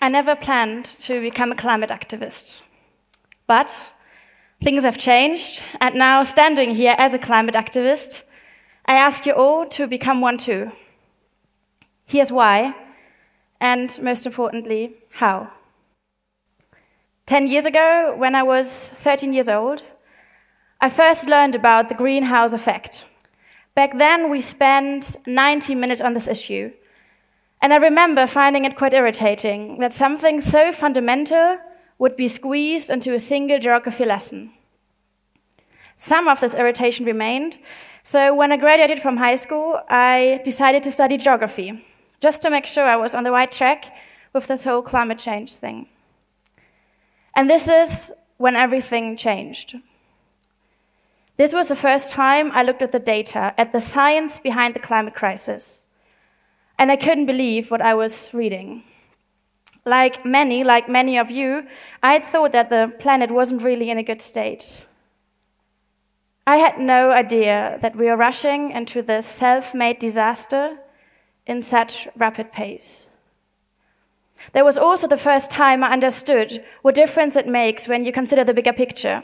I never planned to become a climate activist. But things have changed, and now standing here as a climate activist, I ask you all to become one too. Here's why, and most importantly, how. 10 years ago, when I was 13 years old, I first learned about the greenhouse effect. Back then, we spent 90 minutes on this issue. And I remember finding it quite irritating that something so fundamental would be squeezed into a single geography lesson. Some of this irritation remained, so when I graduated from high school, I decided to study geography, just to make sure I was on the right track with this whole climate change thing. And this is when everything changed. This was the first time I looked at the data, at the science behind the climate crisis. And I couldn't believe what I was reading. Like many of you, I thought that the planet wasn't really in a good state. I had no idea that we were rushing into this self-made disaster in such rapid pace. That was also the first time I understood what difference it makes when you consider the bigger picture.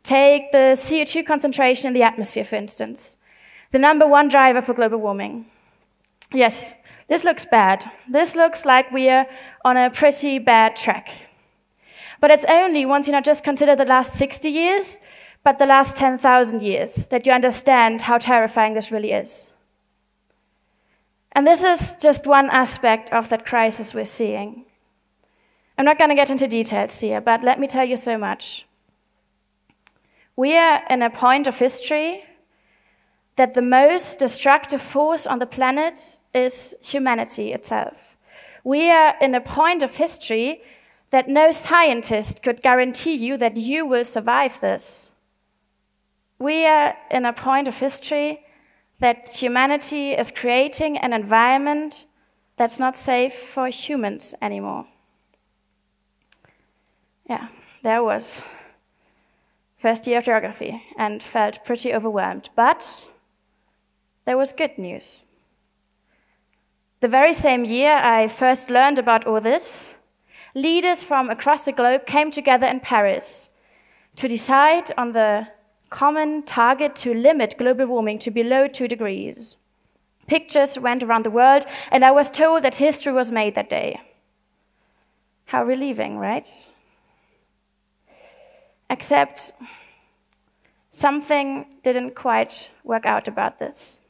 Take the CO2 concentration in the atmosphere, for instance, the #1 driver for global warming. Yes, this looks bad. This looks like we are on a pretty bad track. But it's only once you not just consider the last 60 years, but the last 10,000 years that you understand how terrifying this really is. And this is just one aspect of that crisis we're seeing. I'm not going to get into details here, but let me tell you so much. We are in a point of history that the most destructive force on the planet is humanity itself. We are in a point of history that no scientist could guarantee you that you will survive this. We are in a point of history that humanity is creating an environment that's not safe for humans anymore. Yeah, there was first year of geography and felt pretty overwhelmed, but there was good news. The very same year I first learned about all this, leaders from across the globe came together in Paris to decide on the common target to limit global warming to below 2 degrees. Pictures went around the world, and I was told that history was made that day. How relieving, right? Except something didn't quite work out about this.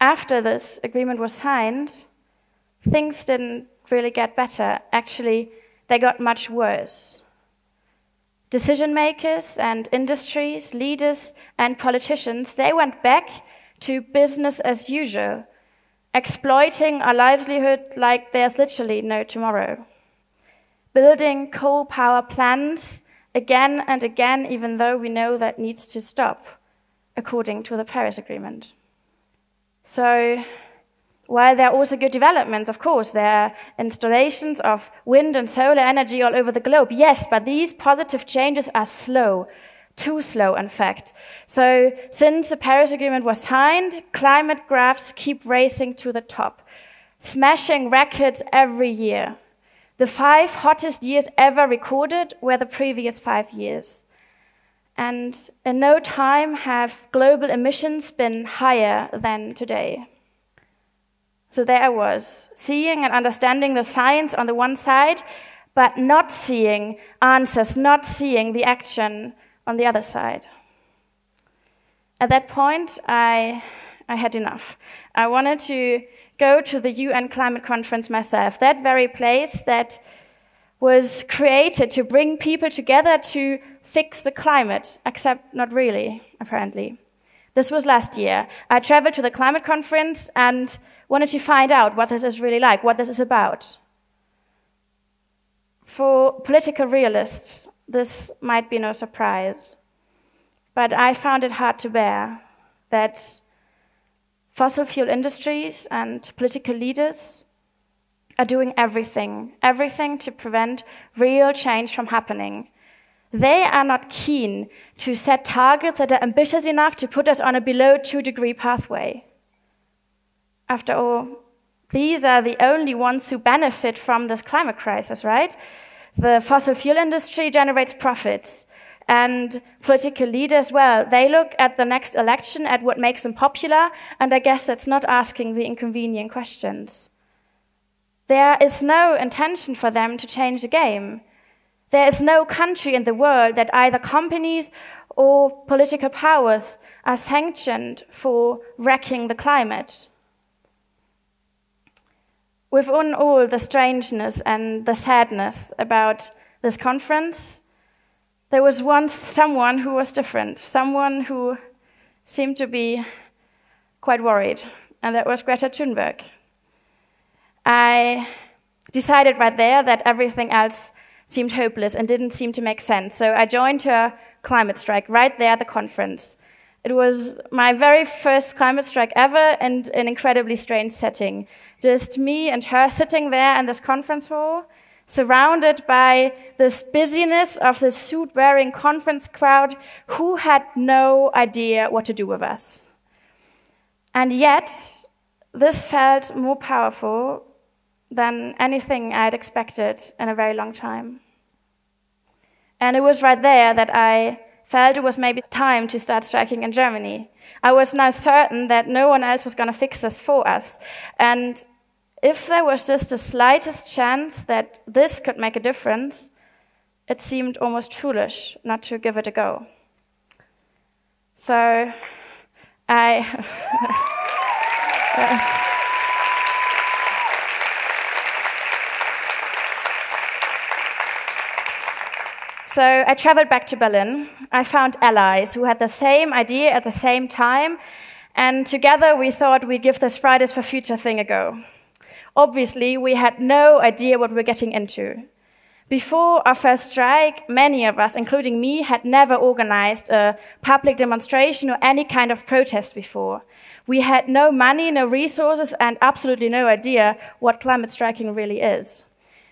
After this agreement was signed, things didn't really get better. Actually, they got much worse. Decision makers and industries, leaders and politicians, they went back to business as usual, exploiting our livelihood like there's literally no tomorrow. Building coal power plants again and again, even though we know that needs to stop, according to the Paris Agreement. So, while there are also good developments, of course, there are installations of wind and solar energy all over the globe. Yes, but these positive changes are slow, too slow, in fact. So, since the Paris Agreement was signed, climate graphs keep racing to the top, smashing records every year. The 5 hottest years ever recorded were the previous 5 years. And in no time have global emissions been higher than today. So there I was, seeing and understanding the science on the one side, but not seeing answers, not seeing the action on the other side. At that point, I had enough. I wanted to go to the UN climate conference myself, that very place that was created to bring people together to fix the climate, except not really, apparently. This was last year. I traveled to the climate conference and wanted to find out what this is really like, what this is about. For political realists, this might be no surprise, but I found it hard to bear that fossil fuel industries and political leaders are doing everything to prevent real change from happening. They are not keen to set targets that are ambitious enough to put us on a below 2 degree pathway. After all, these are the only ones who benefit from this climate crisis, right? The fossil fuel industry generates profits, and political leaders, well, they look at the next election, at what makes them popular, and I guess that's not asking the inconvenient questions. There is no intention for them to change the game. There is no country in the world that either companies or political powers are sanctioned for wrecking the climate. Within all the strangeness and the sadness about this conference, there was once someone who was different, someone who seemed to be quite worried, and that was Greta Thunberg. I decided right there that everything else seemed hopeless and didn't seem to make sense, so I joined her climate strike right there at the conference. It was my very first climate strike ever in an incredibly strange setting. Just me and her sitting there in this conference hall, surrounded by this busyness of this suit-wearing conference crowd who had no idea what to do with us. And yet, this felt more powerful than anything I had expected in a very long time. And it was right there that I felt it was maybe time to start striking in Germany. I was now certain that no one else was going to fix this for us. And if there was just the slightest chance that this could make a difference, it seemed almost foolish not to give it a go. So So I traveled back to Berlin. I found allies who had the same idea at the same time, and together we thought we'd give this Fridays for Future thing a go. Obviously, we had no idea what we were getting into. Before our first strike, many of us, including me, had never organized a public demonstration or any kind of protest before. We had no money, no resources, and absolutely no idea what climate striking really is.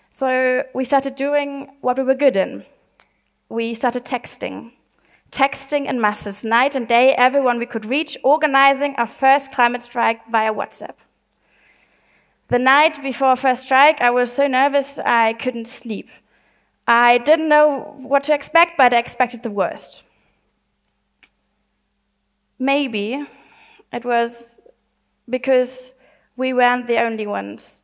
So we started doing what we were good in. We started texting in masses, night and day, everyone we could reach, organizing our first climate strike via WhatsApp. The night before our first strike, I was so nervous I couldn't sleep. I didn't know what to expect, but I expected the worst. Maybe it was because we weren't the only ones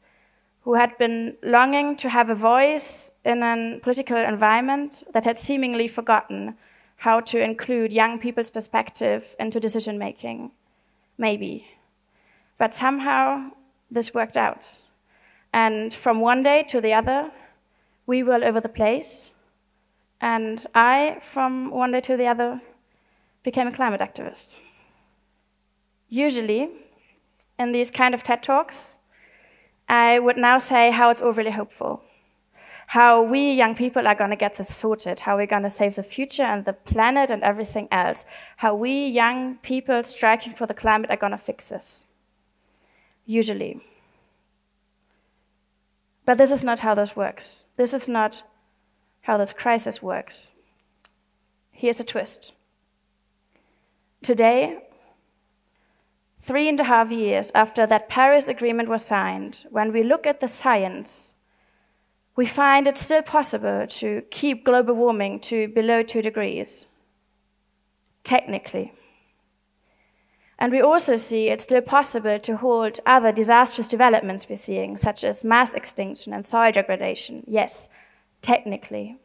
who had been longing to have a voice in a political environment that had seemingly forgotten how to include young people's perspective into decision-making. Maybe. But somehow this worked out. And from one day to the other, we were all over the place. And I, from one day to the other, became a climate activist. Usually, in these kind of TED Talks, I would now say how it's all really hopeful. How we young people are going to get this sorted, how we're going to save the future and the planet and everything else. How we young people striking for the climate are going to fix this. Usually. But this is not how this works. This is not how this crisis works. Here's a twist. Today, 3.5 years after that Paris Agreement was signed, when we look at the science, we find it's still possible to keep global warming to below 2 degrees. Technically. And we also see it's still possible to halt other disastrous developments we're seeing, such as mass extinction and soil degradation. Yes, technically.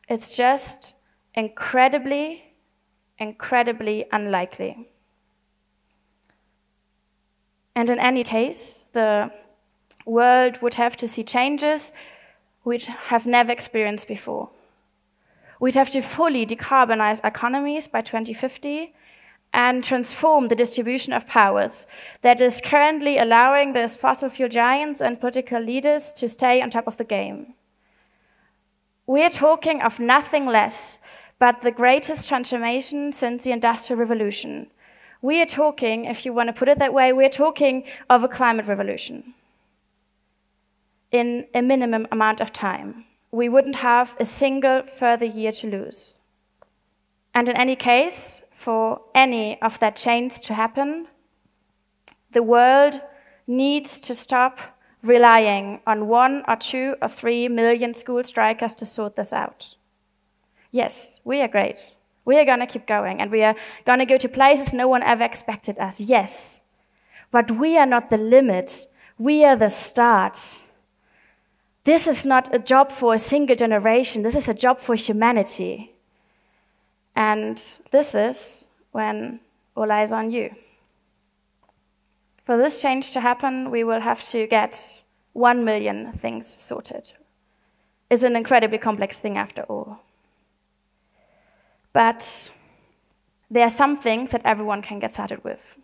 It's just incredibly unlikely. And in any case, the world would have to see changes we'd have never experienced before. We'd have to fully decarbonize economies by 2050 and transform the distribution of powers that is currently allowing these fossil fuel giants and political leaders to stay on top of the game. We're talking of nothing less but the greatest transformation since the Industrial Revolution. We are talking, if you want to put it that way, we're talking of a climate revolution in a minimum amount of time. We wouldn't have a single further year to lose. And in any case, for any of that change to happen, the world needs to stop relying on 1 or 2 or 3 million school strikers to sort this out. Yes, we are great. We are going to keep going, and we are going to go to places no one ever expected us. Yes, but we are not the limit. We are the start. This is not a job for a single generation. This is a job for humanity. And this is when all eyes on you. For this change to happen, we will have to get 1 million things sorted. It's an incredibly complex thing after all. But there are some things that everyone can get started with.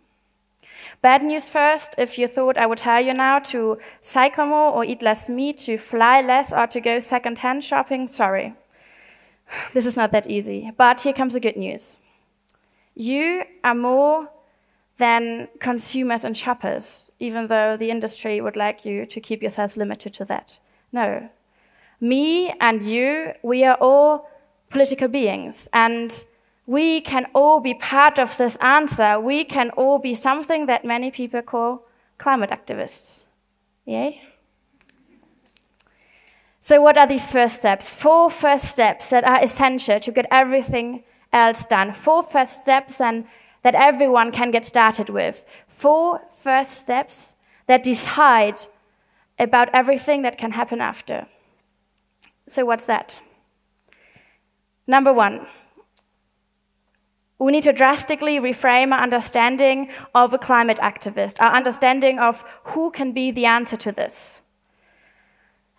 Bad news first, if you thought I would tell you now to cycle more or eat less meat, to fly less or to go second-hand shopping, sorry. This is not that easy. But here comes the good news. You are more than consumers and shoppers, even though the industry would like you to keep yourselves limited to that. No. Me and you, we are all political beings, and we can all be part of this answer. We can all be something that many people call climate activists. Yay? So what are these first steps? 4 first steps that are essential to get everything else done. 4 first steps and that everyone can get started with. 4 first steps that decide about everything that can happen after. So what's that? Number 1, we need to drastically reframe our understanding of a climate activist, our understanding of who can be the answer to this.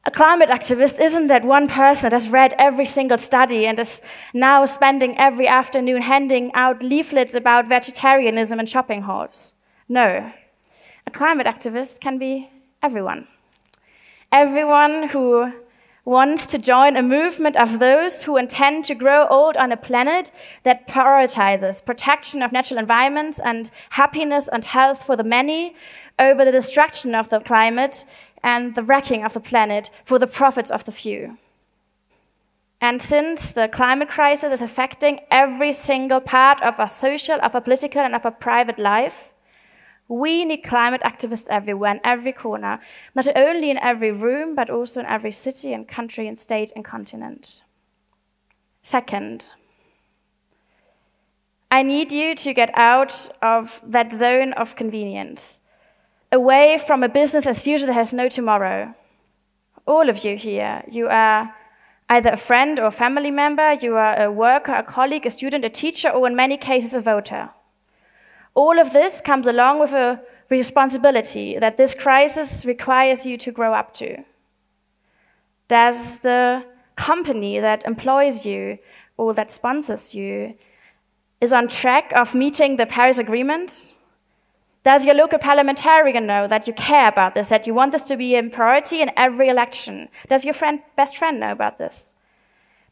A climate activist isn't that one person that has read every single study and is now spending every afternoon handing out leaflets about vegetarianism in shopping halls. No, a climate activist can be everyone. Everyone who wants to join a movement of those who intend to grow old on a planet that prioritizes protection of natural environments and happiness and health for the many over the destruction of the climate and the wrecking of the planet for the profits of the few. And since the climate crisis is affecting every single part of our social, of our political, and of our private life, we need climate activists everywhere, in every corner, not only in every room, but also in every city and country and state and continent. Second, I need you to get out of that zone of convenience, away from a business as usual that has no tomorrow. All of you here, you are either a friend or a family member, you are a worker, a colleague, a student, a teacher, or in many cases a voter. All of this comes along with a responsibility that this crisis requires you to grow up to. Does the company that employs you or that sponsors you is on track of meeting the Paris Agreement? Does your local parliamentarian know that you care about this, that you want this to be a priority in every election? Does your best friend know about this?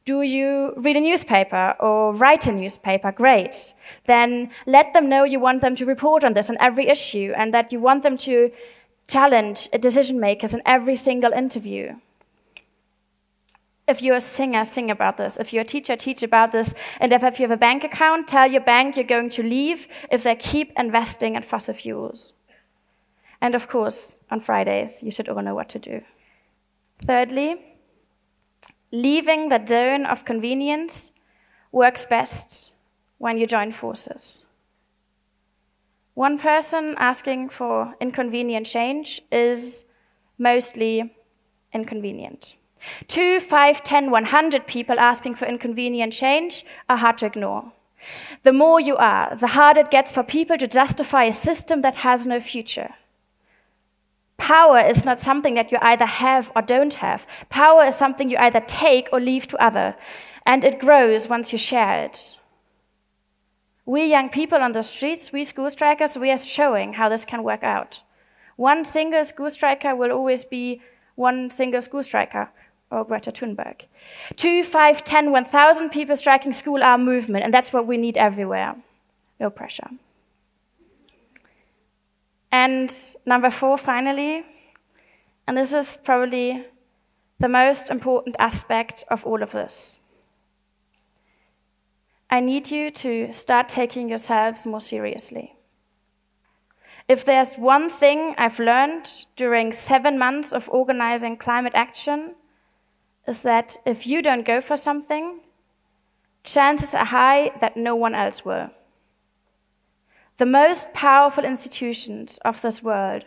Do you read a newspaper or write a newspaper? Great. Then let them know you want them to report on this on every issue and that you want them to challenge decision makers in every single interview. If you're a singer, sing about this. If you're a teacher, teach about this. And if you have a bank account, tell your bank you're going to leave if they keep investing in fossil fuels. And of course, on Fridays, you should all know what to do. Thirdly, leaving the zone of convenience works best when you join forces. One person asking for inconvenient change is mostly inconvenient. 2, 5, 10, 100 people asking for inconvenient change are hard to ignore. The more you are, the harder it gets for people to justify a system that has no future. Power is not something that you either have or don't have. Power is something you either take or leave to other, and it grows once you share it. We young people on the streets, we school strikers, we are showing how this can work out. One single school striker will always be one single school striker, or Greta Thunberg. 2, 5, 10, 1,000 people striking school are a movement, and that's what we need everywhere. No pressure. And number 4, finally, and this is probably the most important aspect of all of this. I need you to start taking yourselves more seriously. If there's one thing I've learned during 7 months of organizing climate action, is that if you don't go for something, chances are high that no one else will. The most powerful institutions of this world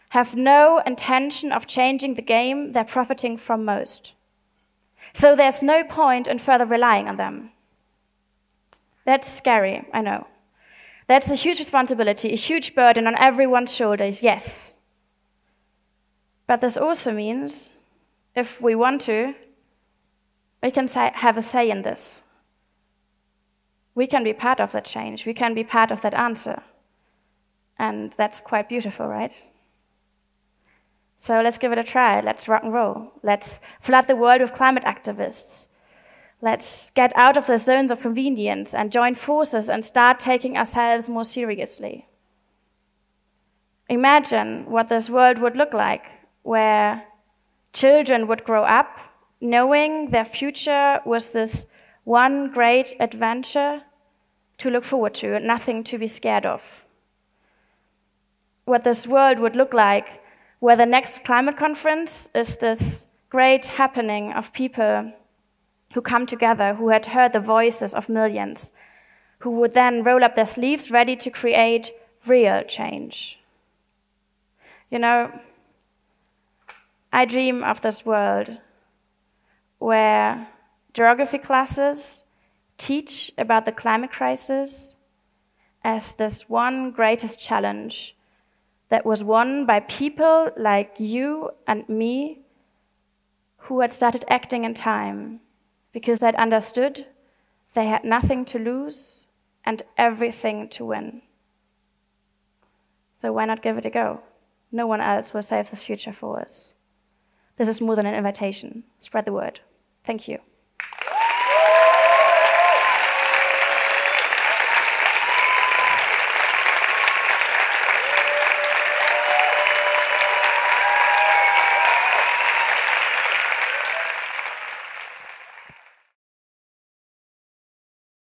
have no intention of changing the game they're profiting from most. So there's no point in further relying on them. That's scary, I know. That's a huge responsibility, a huge burden on everyone's shoulders, yes. But this also means, if we want to, we can have a say in this. We can be part of that change. We can be part of that answer. And that's quite beautiful, right? So let's give it a try. Let's rock and roll. Let's flood the world with climate activists. Let's get out of the zones of convenience and join forces and start taking ourselves more seriously. Imagine what this world would look like, where children would grow up knowing their future was this one great adventure to look forward to, nothing to be scared of. What this world would look like, where the next climate conference is this great happening of people who come together, who had heard the voices of millions, who would then roll up their sleeves ready to create real change. You know, I dream of this world where geography classes teach about the climate crisis as this one greatest challenge that was won by people like you and me who had started acting in time because they'd understood they had nothing to lose and everything to win. So why not give it a go? No one else will save this future for us. This is more than an invitation. Spread the word. Thank you.